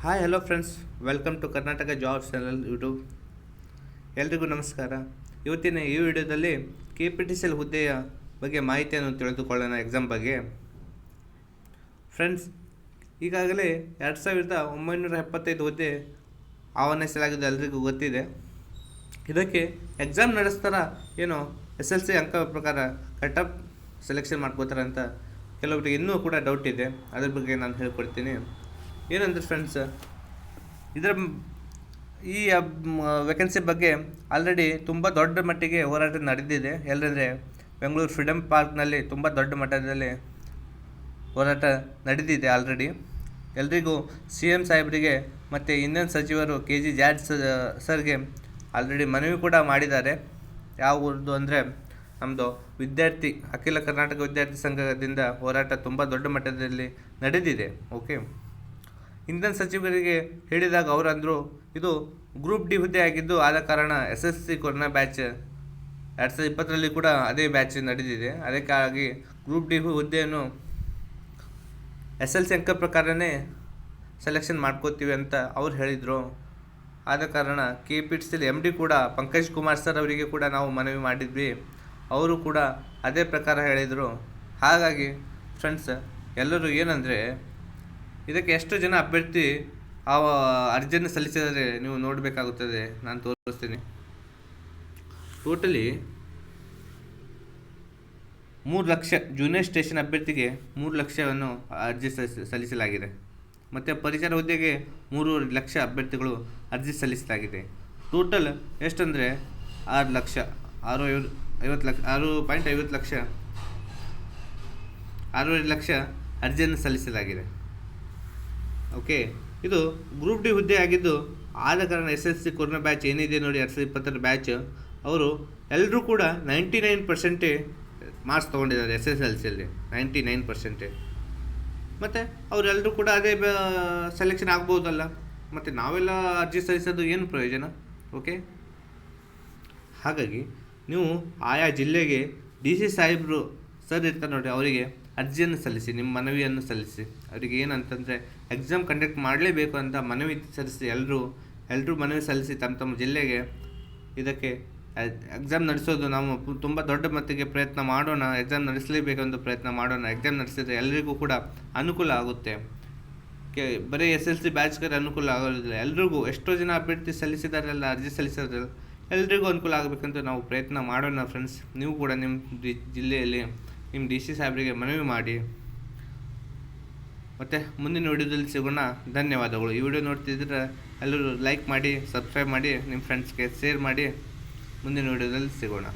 Hi hello friends, welcome to Karnataka jobs channel YouTube. ಎಲ್ರಿಗೂ ನಮಸ್ಕಾರ. ಇವತ್ತಿನ ಈ ವಿಡಿಯೋದಲ್ಲಿ KPTCL ಹುದ್ದೆಯ ಬಗ್ಗೆ ಮಾಹಿತಿಯನ್ನು ತಿಳಿದುಕೊಳ್ಳೋಣ. ಎಕ್ಸಾಮ್ ಬಗ್ಗೆ ಫ್ರೆಂಡ್ಸ್, ಈಗಾಗಲೇ 2975 ಹುದ್ದೆ ಆಹ್ವಾನಿಸಲಾಗಿದೆ, ಎಲ್ರಿಗೂ ಗೊತ್ತಿದೆ. ಇದಕ್ಕೆ ಎಕ್ಸಾಮ್ ನಡೆಸ್ತಾರ ಏನೋ SLC ಅಂಕ ಪ್ರಕಾರ ಕಟಪ್ ಸೆಲೆಕ್ಷನ್ ಮಾಡ್ಕೋತಾರೆ ಅಂತ ಕೆಲವರಿಗೆ ಇನ್ನೂ ಕೂಡ ಡೌಟ್ ಇದೆ. ಅದ್ರ ಬಗ್ಗೆ ನಾನು ಹೇಳ್ಕೊಡ್ತೀನಿ. ಏನಂದ್ರೆ ಫ್ರೆಂಡ್ಸ್, ಈ ವೇಕೆನ್ಸಿ ಬಗ್ಗೆ ಆಲ್ರೆಡಿ ತುಂಬ ದೊಡ್ಡ ಮಟ್ಟಿಗೆ ಹೋರಾಟ ನಡೆದಿದೆ. ಎಲ್ಲಂದರೆ ಬೆಂಗಳೂರು ಫ್ರೀಡಮ್ ಪಾರ್ಕ್ನಲ್ಲಿ ತುಂಬ ದೊಡ್ಡ ಮಟ್ಟದಲ್ಲಿ ಹೋರಾಟ ನಡೆದಿದೆ ಆಲ್ರೆಡಿ. ಎಲ್ರಿಗೂ CM ಸಾಹೇಬರಿಗೆ ಮತ್ತು ಇಂಧನ ಸಚಿವರು KG ಜಾರ್ಜ್ ಸರ್ಗೆ ಆಲ್ರೆಡಿ ಮನವಿ ಕೂಡ ಮಾಡಿದ್ದಾರೆ. ಯಾವುದು ಅಂದರೆ ನಮ್ಮದು ಅಖಿಲ ಕರ್ನಾಟಕ ವಿದ್ಯಾರ್ಥಿ ಸಂಘದಿಂದ ಹೋರಾಟ ತುಂಬ ದೊಡ್ಡ ಮಟ್ಟದಲ್ಲಿ ನಡೆದಿದೆ. ಓಕೆ, ಇಂಧನ ಸಚಿವರಿಗೆ ಹೇಳಿದಾಗ ಅವರಂದರು ಇದು ಗ್ರೂಪ್ ಡಿ ಹುದ್ದೆ ಆಗಿದ್ದು, ಆದ ಕಾರಣ SSC ಕೊರೋನಾ ಬ್ಯಾಚ್ 2020ರಲ್ಲಿ ಕೂಡ ಅದೇ ಬ್ಯಾಚ್ ನಡೆದಿದೆ. ಅದಕ್ಕಾಗಿ ಗ್ರೂಪ್ ಡಿ ಹುದ್ದೆಯನ್ನು SLC ಅಂಕ ಪ್ರಕಾರನೇ ಸೆಲೆಕ್ಷನ್ ಮಾಡ್ಕೋತೀವಿ ಅಂತ ಅವ್ರು ಹೇಳಿದರು. ಆದ ಕಾರಣ KPTCL MD ಕೂಡ ಪಂಕಜ್ ಕುಮಾರ್ ಸರ್ ಅವರಿಗೆ ಕೂಡ ನಾವು ಮನವಿ ಮಾಡಿದ್ವಿ. ಅವರು ಕೂಡ ಅದೇ ಪ್ರಕಾರ ಹೇಳಿದರು. ಹಾಗಾಗಿ ಫ್ರೆಂಡ್ಸ್, ಎಲ್ಲರೂ ಏನಂದರೆ ಇದಕ್ಕೆ ಎಷ್ಟು ಜನ ಅಭ್ಯರ್ಥಿ ಅರ್ಜಿಯನ್ನು ಸಲ್ಲಿಸಿದರೆ ನೀವು ನೋಡಬೇಕಾಗುತ್ತದೆ. ನಾನು ತೋರಿಸ್ತೀನಿ. ಟೋಟಲಿ 3 ಲಕ್ಷ ಜೂನಿಯರ್ ಸ್ಟೇಷನ್ ಅಭ್ಯರ್ಥಿಗೆ 3 ಲಕ್ಷವನ್ನು ಅರ್ಜಿ ಸಲ್ಲಿಸಲಾಗಿದೆ. ಮತ್ತು ಪರಿಚಾರ ಹುದ್ದೆಗೆ 3.5 ಲಕ್ಷ ಅಭ್ಯರ್ಥಿಗಳು ಅರ್ಜಿ ಸಲ್ಲಿಸಲಾಗಿದೆ. ಟೋಟಲ್ ಎಷ್ಟಂದರೆ 6 ಲಕ್ಷ 6.50 ಲಕ್ಷ 6.5 ಲಕ್ಷ ಅರ್ಜಿಯನ್ನು ಸಲ್ಲಿಸಲಾಗಿದೆ. ಓಕೆ, ಇದು ಗ್ರೂಪ್ ಡಿ ಹುದ್ದೆ ಆಗಿದ್ದು, ಆದ ಕಾರಣ SSC ಕೊರೋನಾ ಬ್ಯಾಚ್ ಏನಿದೆ ನೋಡಿ 2020 ಬ್ಯಾಚ್, ಅವರು ಎಲ್ಲರೂ ಕೂಡ 99% ಮಾರ್ಕ್ಸ್ ತೊಗೊಂಡಿದ್ದಾರೆ. SSLCಯಲ್ಲಿ 99%. ಮತ್ತು ಅವರೆಲ್ಲರೂ ಕೂಡ ಅದೇ ಸೆಲೆಕ್ಷನ್ ಆಗ್ಬೋದಲ್ಲ. ಮತ್ತು ನಾವೆಲ್ಲ ಅರ್ಜಿ ಸಲ್ಲಿಸೋದು ಏನು ಪ್ರಯೋಜನ? ಓಕೆ, ಹಾಗಾಗಿ ನೀವು ಆಯಾ ಜಿಲ್ಲೆಗೆ DC ಸಾಹೇಬರು ಸರ್ ಇರ್ತಾರೆ ನೋಡಿ, ಅವರಿಗೆ ಅರ್ಜಿಯನ್ನು ಸಲ್ಲಿಸಿ, ನಿಮ್ಮ ಮನವಿಯನ್ನು ಸಲ್ಲಿಸಿ. ಅವರಿಗೆ ಏನಂತಂದರೆ ಎಕ್ಸಾಮ್ ಕಂಡಕ್ಟ್ ಮಾಡಲೇಬೇಕು ಅಂತ ಮನವಿ ಸಲ್ಲಿಸಿ. ಎಲ್ಲರೂ ಮನವಿ ಸಲ್ಲಿಸಿ ತಮ್ಮ ಜಿಲ್ಲೆಗೆ ಇದಕ್ಕೆ ಎಕ್ಸಾಮ್ ನಡೆಸೋದು ನಾವು ತುಂಬ ದೊಡ್ಡ ಮಟ್ಟಿಗೆ ಪ್ರಯತ್ನ ಮಾಡೋಣ. ಎಕ್ಸಾಮ್ ನಡೆಸಲೇಬೇಕೆಂದು ಪ್ರಯತ್ನ ಮಾಡೋಣ. ಎಕ್ಸಾಮ್ ನಡೆಸಿದರೆ ಎಲ್ಲರಿಗೂ ಕೂಡ ಅನುಕೂಲ ಆಗುತ್ತೆ. ಬರೀ SLC ಬ್ಯಾಚ್ಗೆ ಅನುಕೂಲ ಆಗೋದಿಲ್ಲ, ಎಲ್ರಿಗೂ ಎಷ್ಟೋ ಜನ ಅಭ್ಯರ್ಥಿ ಸಲ್ಲಿಸಿದಾರಲ್ಲ, ಅರ್ಜಿ ಸಲ್ಲಿಸಿದ್ರಲ್ಲ, ಎಲ್ರಿಗೂ ಅನುಕೂಲ ಆಗಬೇಕಂತ ನಾವು ಪ್ರಯತ್ನ ಮಾಡೋಣ. ಫ್ರೆಂಡ್ಸ್, ನೀವು ಕೂಡ ನಿಮ್ಮ ಜಿಲ್ಲೆಯಲ್ಲಿ ನಿಮ್ಮ DC ಸಾಹೇಬರಿಗೆ ಮನವಿ ಮಾಡಿ. ಮತ್ತು ಮುಂದಿನ ವಿಡಿಯೋದಲ್ಲಿ ಸಿಗೋಣ. ಧನ್ಯವಾದಗಳು. ಈ ವಿಡಿಯೋ ನೋಡ್ತಿದ್ರೆ ಎಲ್ಲರೂ ಲೈಕ್ ಮಾಡಿ, ಸಬ್ಸ್ಕ್ರೈಬ್ ಮಾಡಿ, ನಿಮ್ಮ ಫ್ರೆಂಡ್ಸ್ಗೆ ಶೇರ್ ಮಾಡಿ. ಮುಂದಿನ ವಿಡಿಯೋದಲ್ಲಿ ಸಿಗೋಣ.